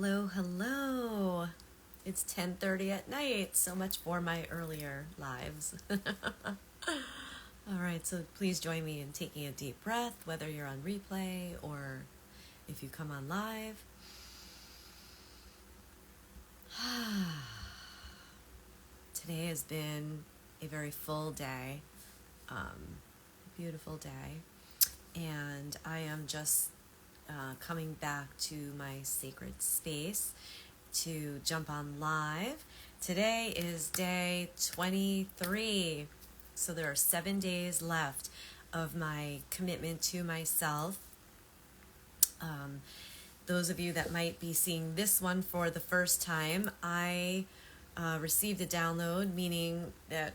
Hello, hello. It's 10:30 at night. So much for my earlier lives. All right, so please join me in taking a deep breath, whether you're on replay or if you come on live. Today has been a very full day, beautiful day, and I am just coming back to my sacred space to jump on live. Today is day 23, so there are 7 days left of my commitment to myself. Those of you that might be seeing this one for the first time, I received a download, meaning that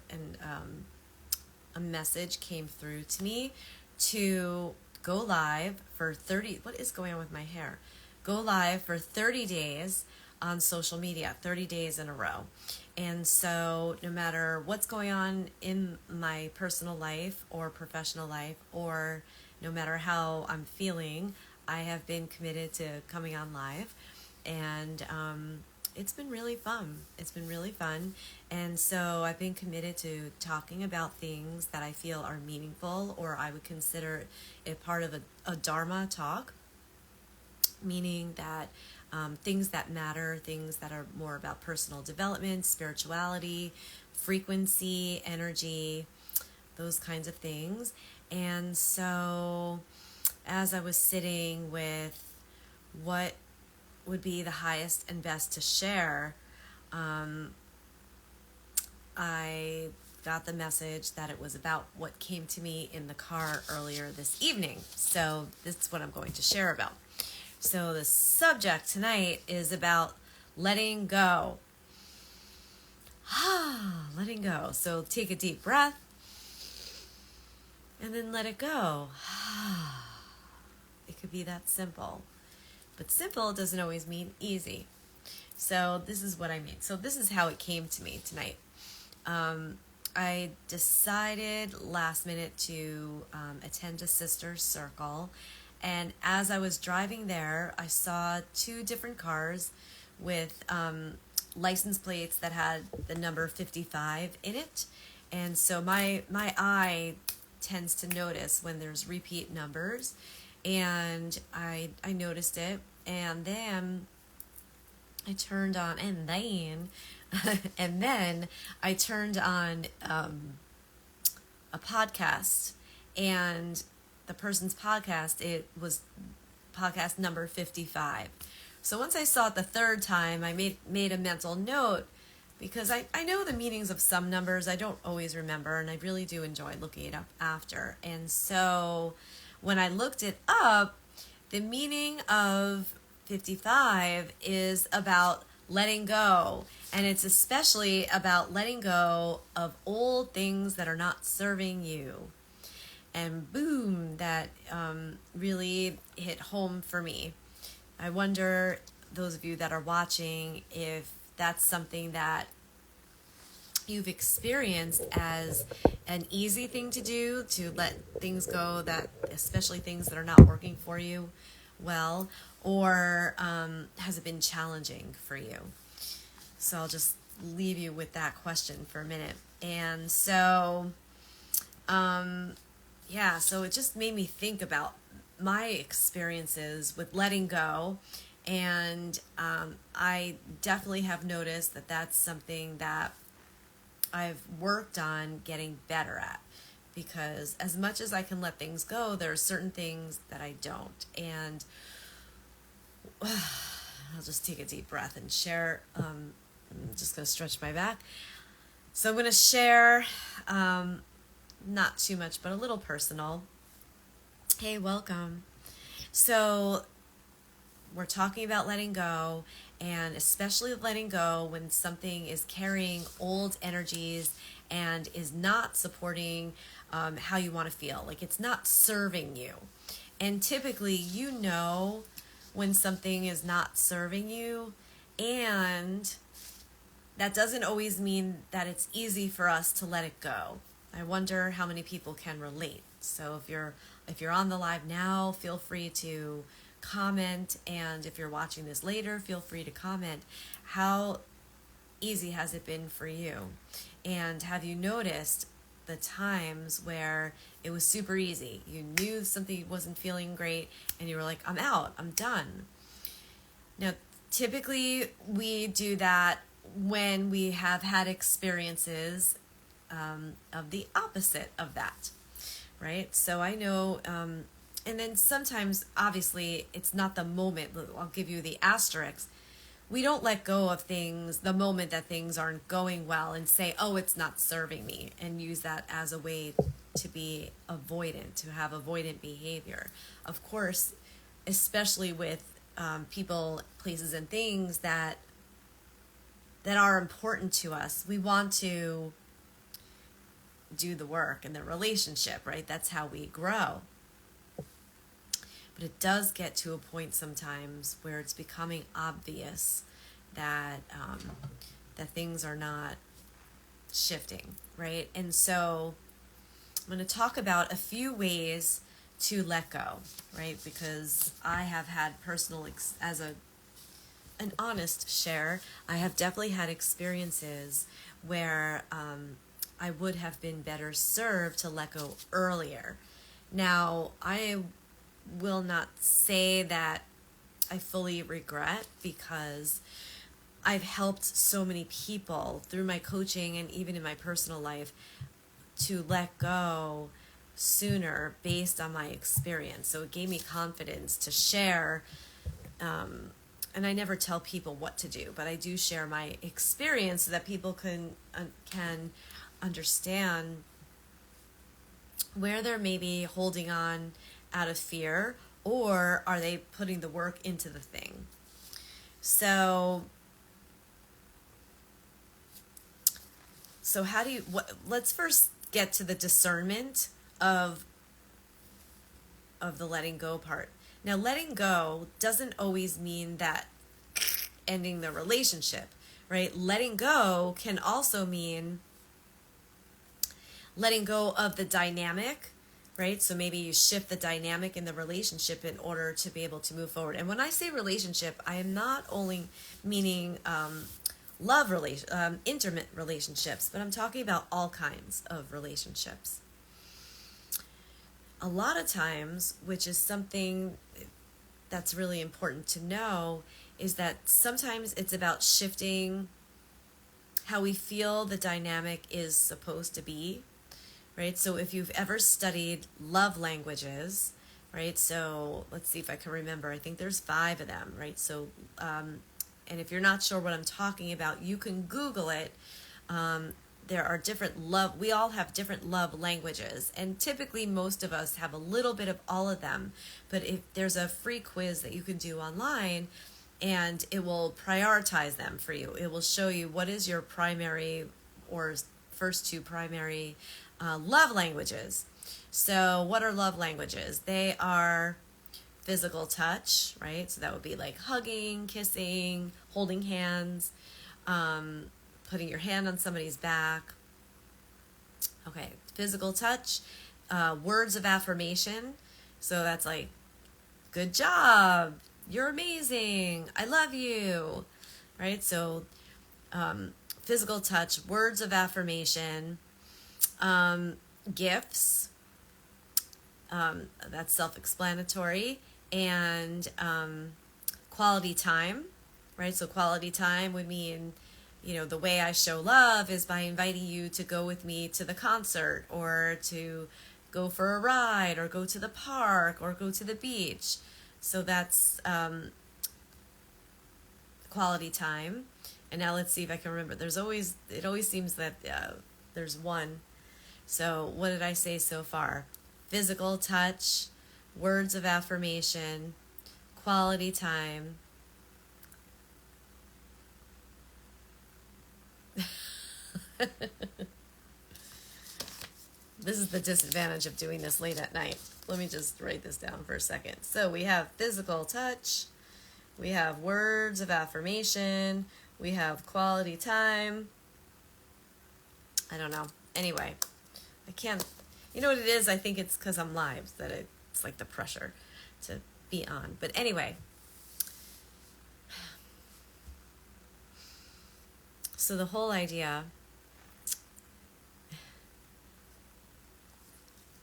a message came through to me to go live for 30, what is going on with my hair? Go live for 30 days on social media, 30 days in a row. And so no matter what's going on in my personal life or professional life, or no matter how I'm feeling, I have been committed to coming on live. And it's been really fun. It's been really fun. And so I've been committed to talking about things that I feel are meaningful, or I would consider it part of a Dharma talk, meaning that things that matter, things that are more about personal development, spirituality, frequency, energy, those kinds of things. And so as I was sitting with what would be the highest and best to share, I got the message that it was about what came to me in the car earlier this evening. So this is what I'm going to share about. So the subject tonight is about letting go. Letting go. So take a deep breath and then let it go. It could be that simple. But simple doesn't always mean easy. So this is what I mean. So this is how it came to me tonight. I decided last minute to attend a sister's circle. And as I was driving there, I saw 2 different cars with license plates that had the number 55 in it. And so my eye tends to notice when there's repeat numbers. And I noticed it. And then I turned on, and then I turned on a podcast, and the person's podcast, it was podcast number 55. So once I saw it the third time, I made a mental note, because I know the meanings of some numbers. I don't always remember, and I really do enjoy looking it up after. And so when I looked it up, the meaning of 55 is about letting go. And it's especially about letting go of old things that are not serving you. And boom, that really hit home for me. I wonder, those of you that are watching, if that's something that you've experienced as an easy thing to do, to let things go, that especially things that are not working for you well, or has it been challenging for you? So I'll just leave you with that question for a minute. And so so it just made me think about my experiences with letting go. And I definitely have noticed that that's something that I've worked on getting better at, because as much as I can let things go, there are certain things that I don't. And I'll just take a deep breath and share. I'm just going to stretch my back. So I'm going to share, not too much, but a little personal. Hey, welcome. So we're talking about letting go, and especially letting go when something is carrying old energies and is not supporting how you want to feel. Like it's not serving you. And typically, you know when something is not serving you, and that doesn't always mean that it's easy for us to let it go. I wonder how many people can relate. So if you're on the live now, feel free to comment, and if you're watching this later, feel free to comment. How easy has it been for you? And have you noticed the times where it was super easy? You knew something wasn't feeling great and you were like, I'm out, I'm done. Now, typically we do that when we have had experiences of the opposite of that, right? So I know, and then sometimes, obviously, it's not the moment. I'll give you the asterisk. We don't let go of things the moment that things aren't going well and say, oh, it's not serving me, and use that as a way to be avoidant, to have avoidant behavior. Of course, especially with people, places, and things that are important to us, we want to do the work in the relationship, right? That's how we grow. But it does get to a point sometimes where it's becoming obvious that that things are not shifting, right? And so I'm going to talk about a few ways to let go, right? Because I have had personal, as an honest share, I have definitely had experiences where I would have been better served to let go earlier. Now, I will not say that I fully regret, because I've helped so many people through my coaching and even in my personal life to let go sooner based on my experience. So it gave me confidence to share, and I never tell people what to do, but I do share my experience so that people can understand where they're maybe holding on out of fear, or are they putting the work into the thing. So how do you, let's first get to the discernment of the letting go part. Now, letting go doesn't always mean that ending the relationship, right? Letting go can also mean letting go of the dynamic, right? So maybe you shift the dynamic in the relationship in order to be able to move forward. And when I say relationship, I am not only meaning intimate relationships, but I'm talking about all kinds of relationships. A lot of times, which is something that's really important to know, is that sometimes it's about shifting how we feel the dynamic is supposed to be, right? So if you've ever studied love languages, right? So let's see if I can remember. I think there's 5 of them, right? So, and if you're not sure what I'm talking about, you can Google it. There are we all have different love languages, and typically most of us have a little bit of all of them. But if there's a free quiz that you can do online, and it will prioritize them for you. It will show you what is your primary or first 2 primary love languages. So what are love languages? They are physical touch, right? So that would be like hugging, kissing, holding hands, putting your hand on somebody's back. Okay, physical touch. Words of affirmation. So that's like, good job, you're amazing, I love you, right? So physical touch, words of affirmation, gifts, that's self-explanatory, and quality time, right? So quality time would mean, the way I show love is by inviting you to go with me to the concert, or to go for a ride, or go to the park, or go to the beach. So that's quality time. And now let's see if I can remember. It always seems that there's one. So what did I say so far? Physical touch, words of affirmation, quality time. This is the disadvantage of doing this late at night. Let me just write this down for a second. So we have physical touch, we have words of affirmation, we have quality time. I don't know. Anyway, I can't, you know what it is? I think it's because I'm live that it's like the pressure to be on. But anyway, so the whole idea,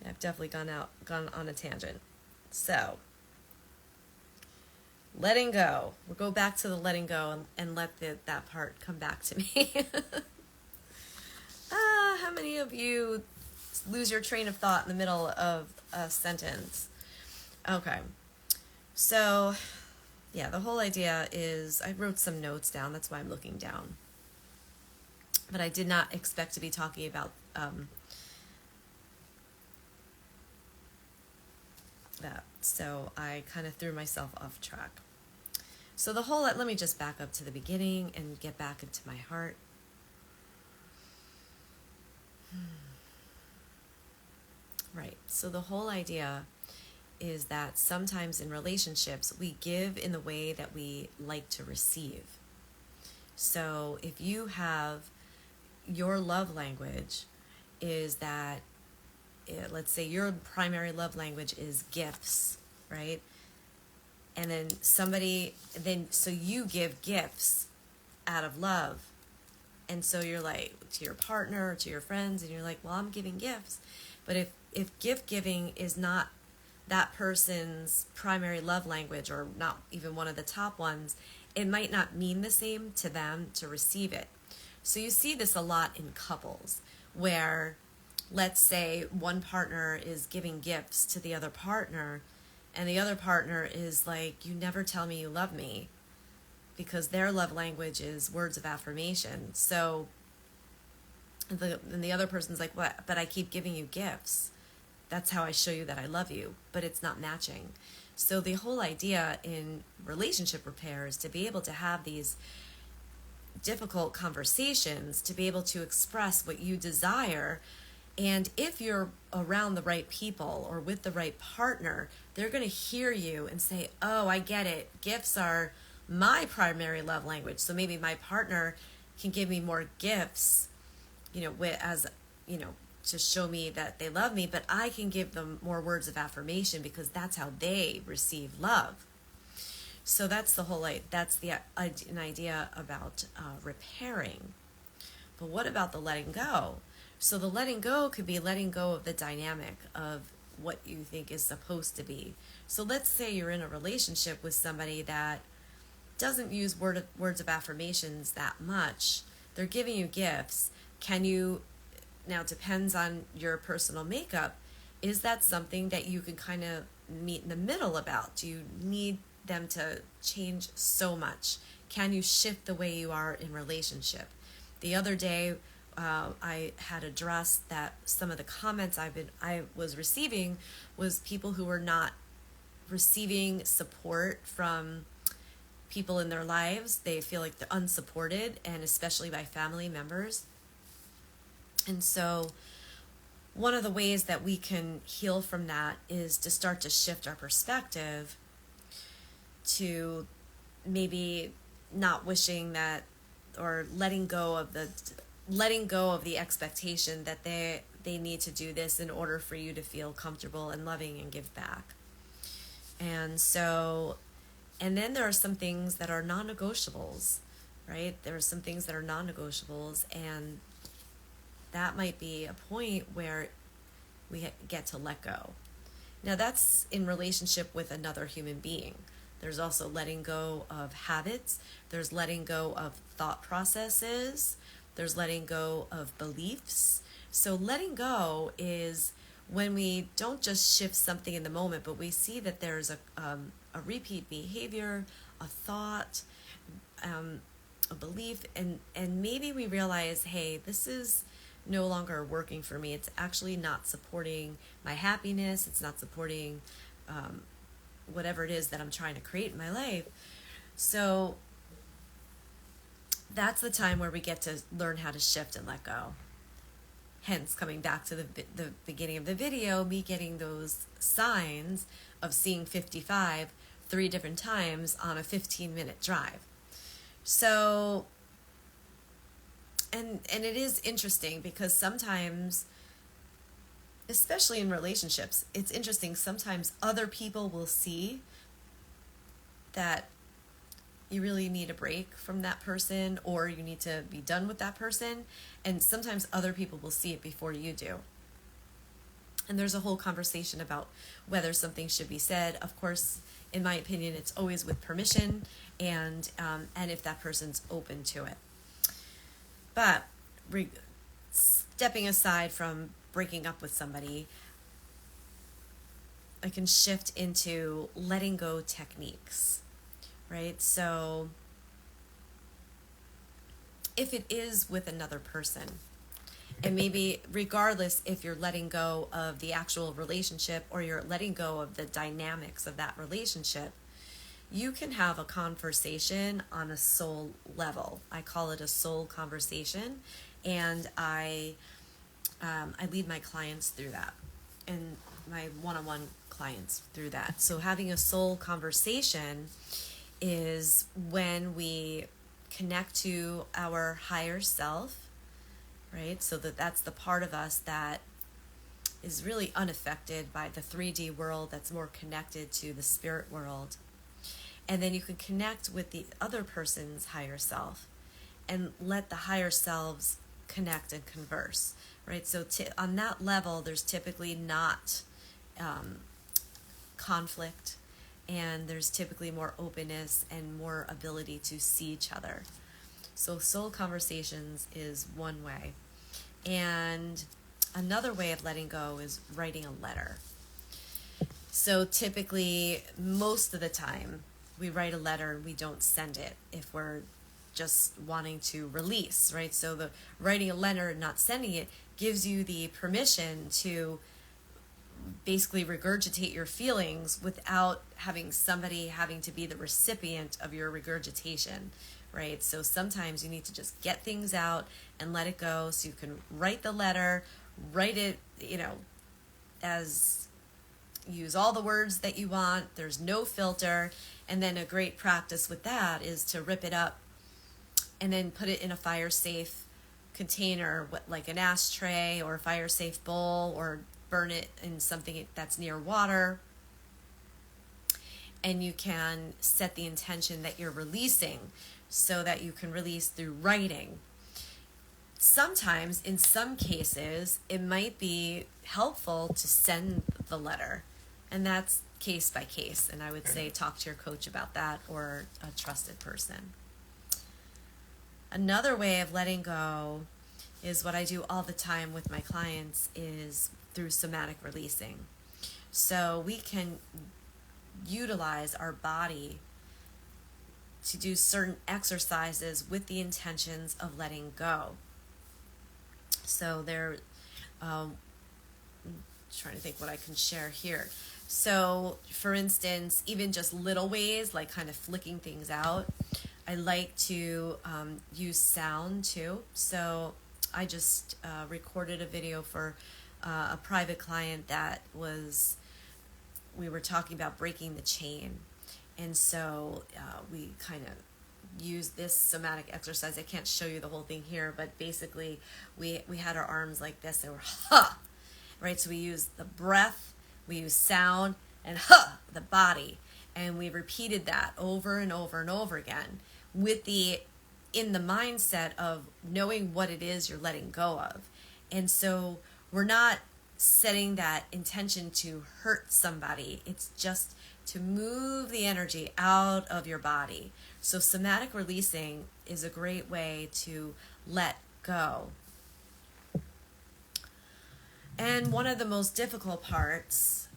I've definitely gone on a tangent. So, letting go. We'll go back to the letting go and let that part come back to me. How many of you lose your train of thought in the middle of a sentence? Okay. So, yeah, the whole idea is, I wrote some notes down. That's why I'm looking down. But I did not expect to be talking about that. So I kind of threw myself off track. So let me just back up to the beginning and get back into my heart. Right. So the whole idea is that sometimes in relationships, we give in the way that we like to receive. So if you have your love language is that, let's say your primary love language is gifts, right? And then so you give gifts out of love. And so you're like, to your partner, or to your friends, and you're like, well, I'm giving gifts. But if gift giving is not that person's primary love language, or not even one of the top ones, it might not mean the same to them to receive it. So you see this a lot in couples where, let's say one partner is giving gifts to the other partner, and the other partner is like, you never tell me you love me, because their love language is words of affirmation. So the other person's like, what? But I keep giving you gifts. That's how I show you that I love you, but it's not matching. So the whole idea in relationship repair is to be able to have these difficult conversations, to be able to express what you desire. And if you're around the right people or with the right partner, they're going to hear you and say, oh, I get it. Gifts are my primary love language. So maybe my partner can give me more gifts, to show me that they love me, but I can give them more words of affirmation because that's how they receive love. So that's an idea about repairing. But what about the letting go? So the letting go could be letting go of the dynamic of what you think is supposed to be. So let's say you're in a relationship with somebody that doesn't use words of affirmations that much. They're giving you gifts. Now it depends on your personal makeup. Is that something that you can kind of meet in the middle about? Do you need them to change so much? Can you shift the way you are in relationship? The other day, I had addressed that some of the comments I was receiving was people who were not receiving support from people in their lives. They feel like they're unsupported, and especially by family members. And so one of the ways that we can heal from that is to start to shift our perspective to maybe not wishing that, or letting go of the expectation that they need to do this in order for you to feel comfortable and loving and give back. And then there are some things that are non-negotiables, right? There are some things that are non-negotiables, and that might be a point where we get to let go. Now that's in relationship with another human being. There's also letting go of habits. There's letting go of thought processes. There's letting go of beliefs. So letting go is when we don't just shift something in the moment, but we see that there's a repeat behavior, a thought, a belief, and maybe we realize, hey, this is no longer working for me. It's actually not supporting my happiness. It's not supporting whatever it is that I'm trying to create in my life. So that's the time where we get to learn how to shift and let go. Hence, coming back to the beginning of the video, me getting those signs of seeing 55 3 different times on a 15-minute drive. So, and it is interesting because sometimes, especially in relationships, it's interesting. Sometimes other people will see that you really need a break from that person, or you need to be done with that person. And sometimes other people will see it before you do. And there's a whole conversation about whether something should be said. Of course, in my opinion, it's always with permission, and if that person's open to it. But stepping aside from breaking up with somebody, I can shift into letting go techniques, right? So if it is with another person, and maybe regardless if you're letting go of the actual relationship or you're letting go of the dynamics of that relationship, you can have a conversation on a soul level. I call it a soul conversation, and I lead my clients through that, and my one-on-one clients through that. So having a soul conversation is when we connect to our higher self, right? So that's the part of us that is really unaffected by the 3D world, that's more connected to the spirit world. And then you can connect with the other person's higher self and let the higher selves connect and converse, right? So on that level, there's typically not conflict, and there's typically more openness and more ability to see each other. So soul conversations is one way. And another way of letting go is writing a letter. So typically, most of the time, we write a letter and we don't send it if we're just wanting to release, right? So the writing a letter and not sending it gives you the permission to basically regurgitate your feelings without having somebody having to be the recipient of your regurgitation, right? So sometimes you need to just get things out and let it go, so you can write the letter, write it, as use all the words that you want. There's no filter. And then a great practice with that is to rip it up and then put it in a fire safe container, like an ashtray or a fire safe bowl, or burn it in something that's near water. And you can set the intention that you're releasing, so that you can release through writing. Sometimes, in some cases, it might be helpful to send the letter, and that's case by case. And I would say talk to your coach about that, or a trusted person. Another way of letting go is what I do all the time with my clients, is through somatic releasing. So we can utilize our body to do certain exercises with the intentions of letting go. So I'm trying to think what I can share here. So for instance, even just little ways, like kind of flicking things out. I like to use sound too. So I just recorded a video for a private client that we were talking about breaking the chain. And so we kind of used this somatic exercise. I can't show you the whole thing here, but basically we had our arms like this, and we're right? So we use the breath, we use sound, and the body. And we repeated that over and over and over again in the mindset of knowing what it is you're letting go of. And so we're not setting that intention to hurt somebody. It's just to move the energy out of your body. So somatic releasing is a great way to let go. And one of the most difficult parts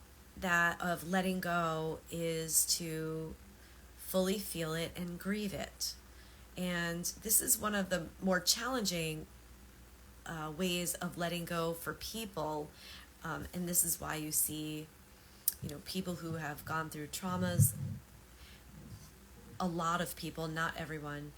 of letting go is to fully feel it and grieve it. And this is one of the more challenging ways of letting go for people. And this is why you see, people who have gone through traumas. A lot of people, not everyone,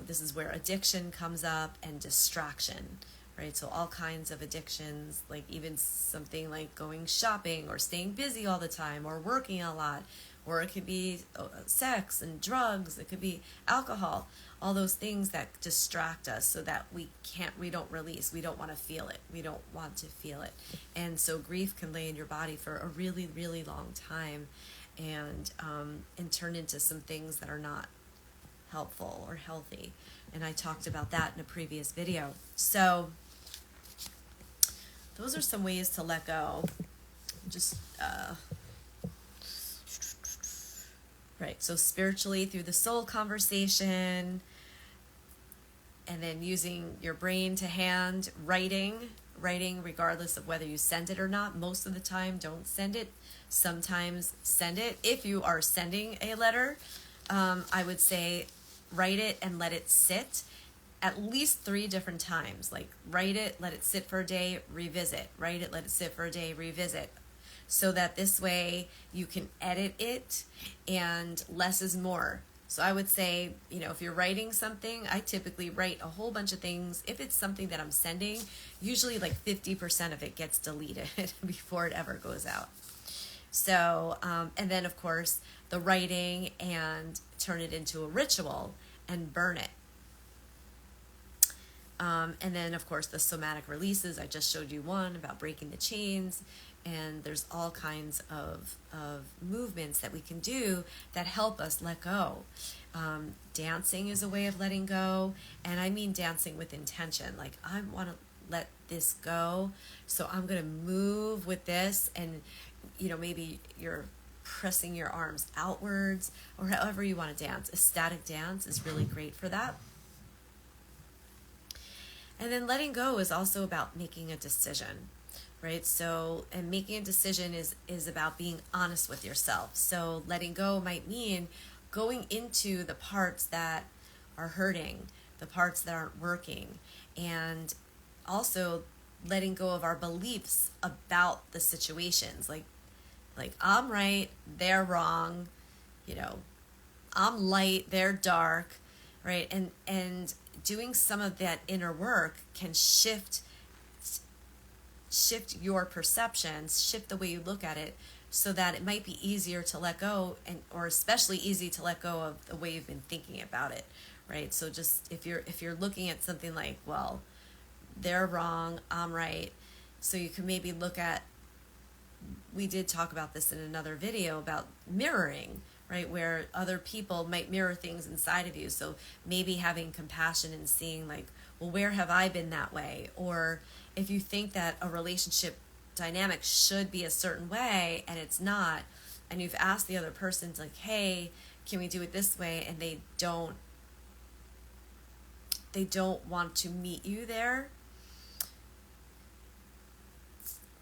this is where addiction comes up, and distraction, right? So all kinds of addictions, like even something like going shopping or staying busy all the time or working a lot, or it could be sex and drugs, it could be alcohol, all those things that distract us so that we don't release, we don't want to feel it. And so grief can lay in your body for a really, really long time. and turn into some things that are not helpful or healthy. And I talked about that in a previous video. So those are some ways to let go. Just right. So spiritually through the soul conversation, and then using your brain to hand, writing regardless of whether you send it or not. Most of the time, don't send it. Sometimes send it. If you are sending a letter, I would say write it and let it sit at least 3 different times. Like write it, let it sit for a day, revisit. Write it, let it sit for a day, revisit. So that this way you can edit it and less is more. So I would say, if you're writing something, I typically write a whole bunch of things. If it's something that I'm sending, usually like 50% of it gets deleted before it ever goes out. So, and then of course, the writing, and turn it into a ritual and burn it. And then of course the somatic releases. I just showed you one about breaking the chains. And there's all kinds of movements that we can do that help us let go. Dancing is a way of letting go. And I mean dancing with intention. Like, I want to let this go. So I'm going to move with this. And, maybe you're pressing your arms outwards, or however you want to dance. A static dance is really great for that. And then letting go is also about making a decision. Right? So, and making a decision is about being honest with yourself. So letting go might mean going into the parts that are hurting, the parts that aren't working, and also letting go of our beliefs about the situations. Like I'm right, they're wrong, I'm light, they're dark, right? And doing some of that inner work can shift your perceptions, shift the way you look at it, so that it might be easier to let go, or especially easy to let go of the way you've been thinking about it, right? So just if you're looking at something like, well, they're wrong, I'm right, so you can maybe look at, we did talk about this in another video about mirroring, right? Where other people might mirror things inside of you. So maybe having compassion and seeing like, well, where have I been that way? Or if you think that a relationship dynamic should be a certain way and it's not, and you've asked the other person to like, hey, can we do it this way? And they don't want to meet you there.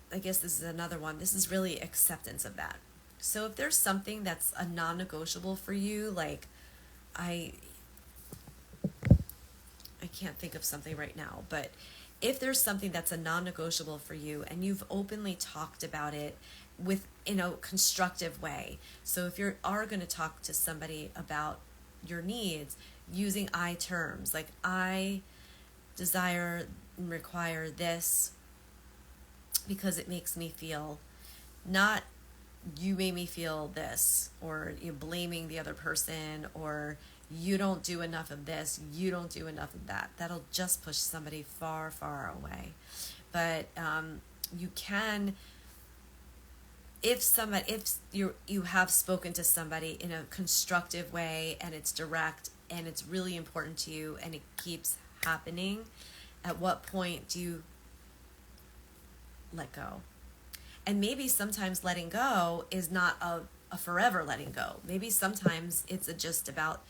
I guess this is another one. This is really acceptance of that. So if there's something that's a non-negotiable for you, like I can't think of something right now, but if there's something that's a non-negotiable for you and you've openly talked about it in a constructive way. So if you are going to talk to somebody about your needs using I terms, like I desire and require this because it makes me feel, not you made me feel this, or you're blaming the other person, or you don't do enough of this, you don't do enough of that. That'll just push somebody far, far away. But you can, if you have spoken to somebody in a constructive way and it's direct and it's really important to you and it keeps happening, at what point do you let go? And maybe sometimes letting go is not a forever letting go. Maybe sometimes it's just about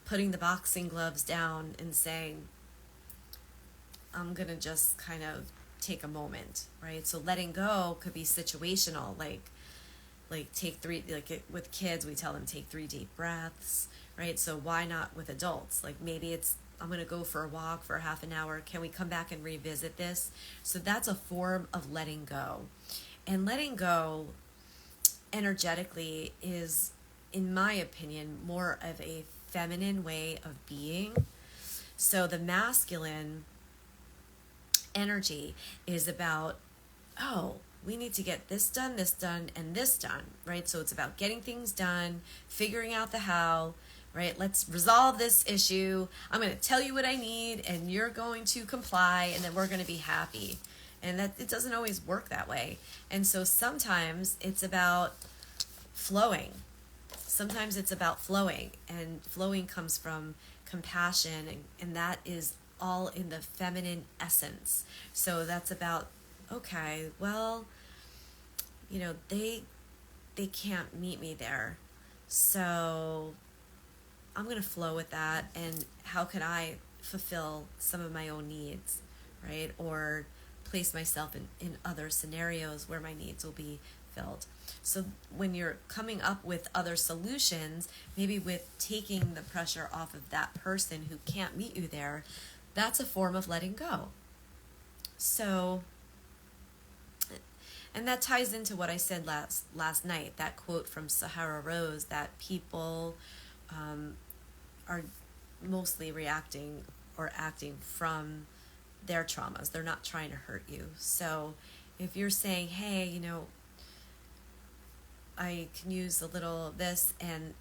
putting the boxing gloves down and saying, I'm going to just kind of take a moment, right? So letting go could be situational, like take 3, like with kids, we tell them take 3 deep breaths, right? So why not with adults? Like maybe it's, I'm going to go for a walk for half an hour. Can we come back and revisit this? So that's a form of letting go. And letting go energetically is, in my opinion, more of a feminine way of being. So the masculine energy is about, oh, we need to get this done, and this done, right? So it's about getting things done, figuring out the how, right? Let's resolve this issue. I'm going to tell you what I need, and you're going to comply, and then we're going to be happy. And that it doesn't always work that way. And so sometimes it's about flowing, sometimes it's about flowing, and flowing comes from compassion, and that is all in the feminine essence. So that's about, okay, well, they can't meet me there, so I'm going to flow with that, and how can I fulfill some of my own needs, right? Or place myself in other scenarios where my needs will be filled. So when you're coming up with other solutions, maybe with taking the pressure off of that person who can't meet you there, that's a form of letting go. So, and that ties into what I said last night, that quote from Sahara Rose, that people are mostly reacting or acting from their traumas. They're not trying to hurt you. So if you're saying, hey, I can use a little of this, and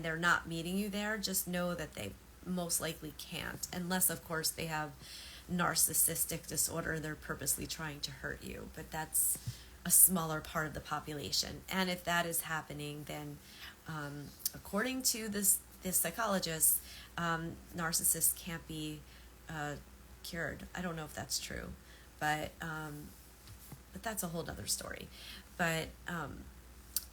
they're not meeting you there, just know that they most likely can't, unless of course they have narcissistic disorder and they're purposely trying to hurt you. But that's a smaller part of the population. And if that is happening, then according to this psychologist, narcissists can't be cured. I don't know if that's true, but that's a whole other story. But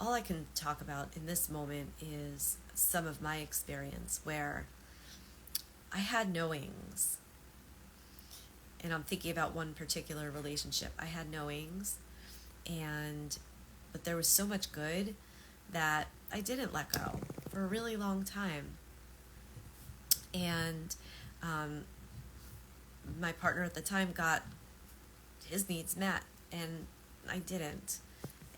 all I can talk about in this moment is some of my experience where I had knowings. And I'm thinking about one particular relationship. I had knowings, but there was so much good that I didn't let go for a really long time. And my partner at the time got his needs met, and I didn't.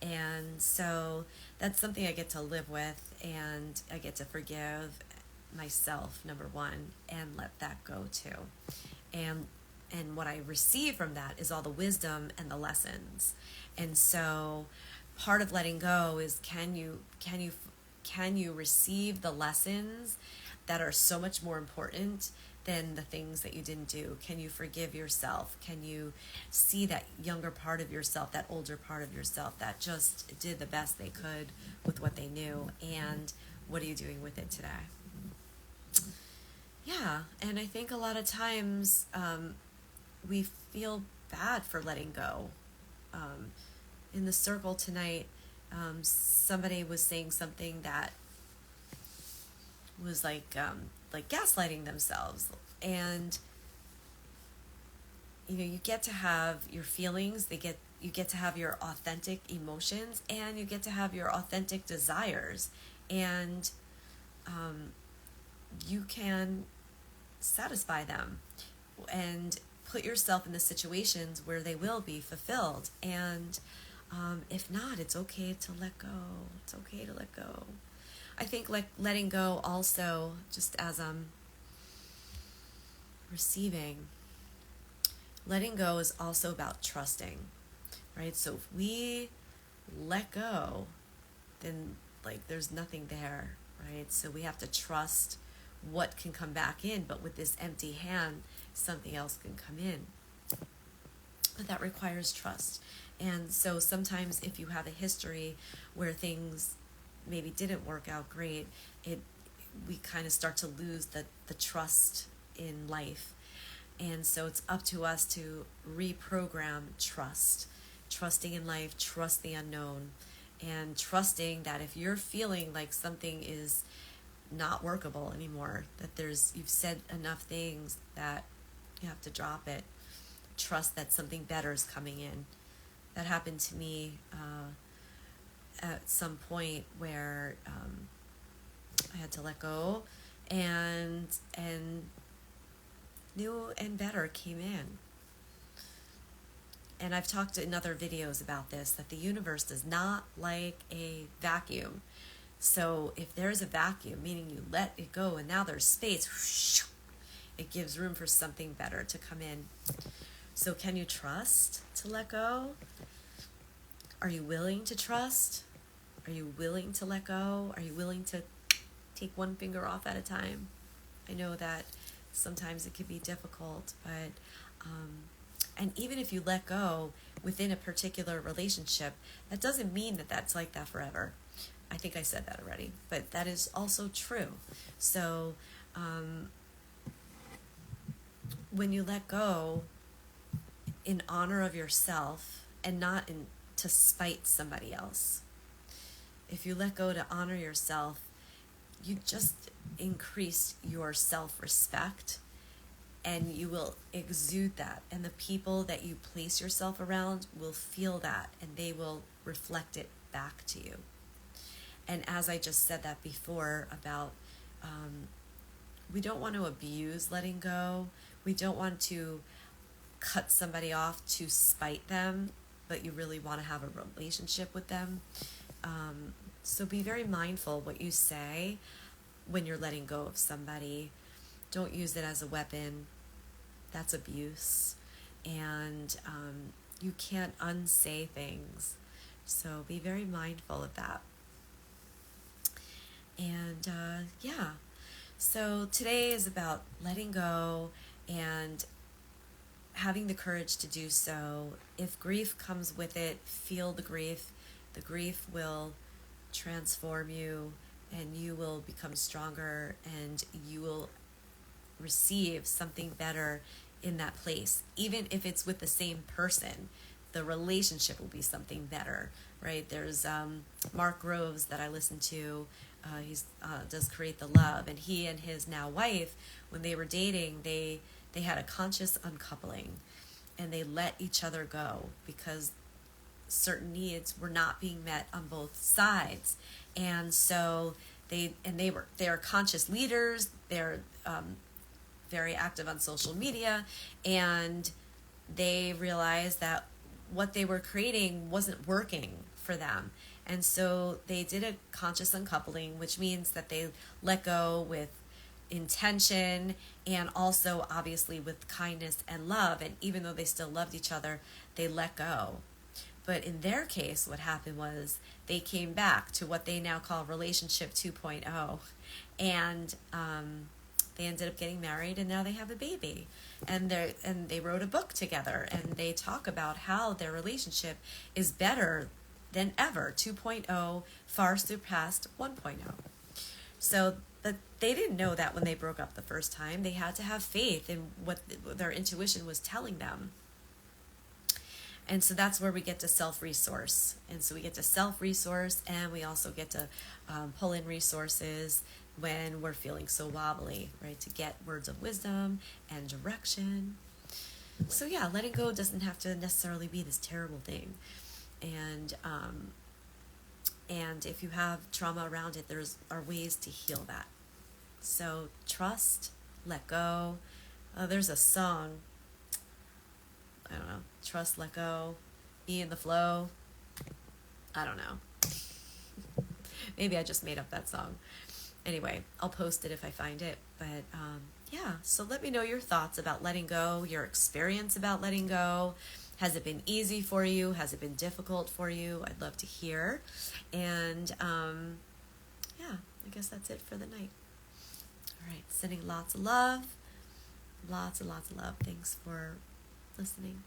And so that's something I get to live with, and I get to forgive myself, number one, and let that go too. And what I receive from that is all the wisdom and the lessons. And so part of letting go is can you receive the lessons that are so much more important than the things that you didn't do? Can you forgive yourself? Can you see that younger part of yourself, that older part of yourself that just did the best they could with what they knew? And what are you doing with it today? Yeah, and I think a lot of times we feel bad for letting go. In the circle tonight, somebody was saying something that was like gaslighting themselves. And you get to have your feelings, you get to have your authentic emotions, and you get to have your authentic desires, and you can satisfy them and put yourself in the situations where they will be fulfilled. And if not, it's okay to let go. It's okay to let go. I think letting go also, just as receiving, letting go is also about trusting, right? So if we let go, then there's nothing there, right? So we have to trust what can come back in, but with this empty hand, something else can come in. But that requires trust. And so sometimes if you have a history where things maybe didn't work out great, we kind of start to lose the trust in life. And so it's up to us to reprogram trusting in life, trust the unknown, and trusting that if you're feeling like something is not workable anymore, that you've said enough things that you have to drop it. Trust that something better is coming in. That happened to me at some point where I had to let go, and new and better came in. And I've talked in other videos about this, that the universe does not like a vacuum. So if there's a vacuum, meaning you let it go and now there's space, it gives room for something better to come in. So can you trust to let go? Are you willing to trust? Are you willing to let go? Are you willing to take one finger off at a time? I know that sometimes it can be difficult, but and even if you let go within a particular relationship, that doesn't mean that that's like that forever. I think I said that already, but that is also true. So when you let go in honor of yourself and not to spite somebody else, if you let go to honor yourself, you just increase your self-respect, and you will exude that, and the people that you place yourself around will feel that, and they will reflect it back to you. And as I just said that before about we don't want to abuse letting go. We don't want to cut somebody off to spite them, but you really want to have a relationship with them. So be very mindful what you say when you're letting go of somebody. Don't use it as a weapon. That's abuse. And you can't unsay things. So be very mindful of that. And so today is about letting go and having the courage to do so. If grief comes with it, feel the grief. The grief will transform you, and you will become stronger, and you will receive something better in that place. Even if it's with the same person, the relationship will be something better, right? There's Mark Groves that I listen to. He does Create the Love, and he and his now wife, when they were dating, they had a conscious uncoupling, and they let each other go because certain needs were not being met on both sides. And so they are conscious leaders. They're very active on social media, and they realized that what they were creating wasn't working for them. And so they did a conscious uncoupling, which means that they let go with intention and also obviously with kindness and love. And even though they still loved each other, they let go. But in their case, what happened was they came back to what they now call relationship 2.0. And they ended up getting married, and now they have a baby. And they wrote a book together, and they talk about how their relationship is better than ever. 2.0 far surpassed 1.0. So but they didn't know that when they broke up the first time. They had to have faith in what their intuition was telling them. And so that's where we get to self-resource. And so we get to self-resource, and we also get to pull in resources when we're feeling so wobbly, right? To get words of wisdom and direction. So yeah, letting go doesn't have to necessarily be this terrible thing. And if you have trauma around it, are ways to heal that. So trust, let go. There's a song, I don't know, trust, let go, be in the flow. I don't know. Maybe I just made up that song. Anyway, I'll post it if I find it. But so let me know your thoughts about letting go, your experience about letting go. Has it been easy for you? Has it been difficult for you? I'd love to hear. And I guess that's it for the night. All right, sending lots of love. Lots and lots of love. Thanks for listening.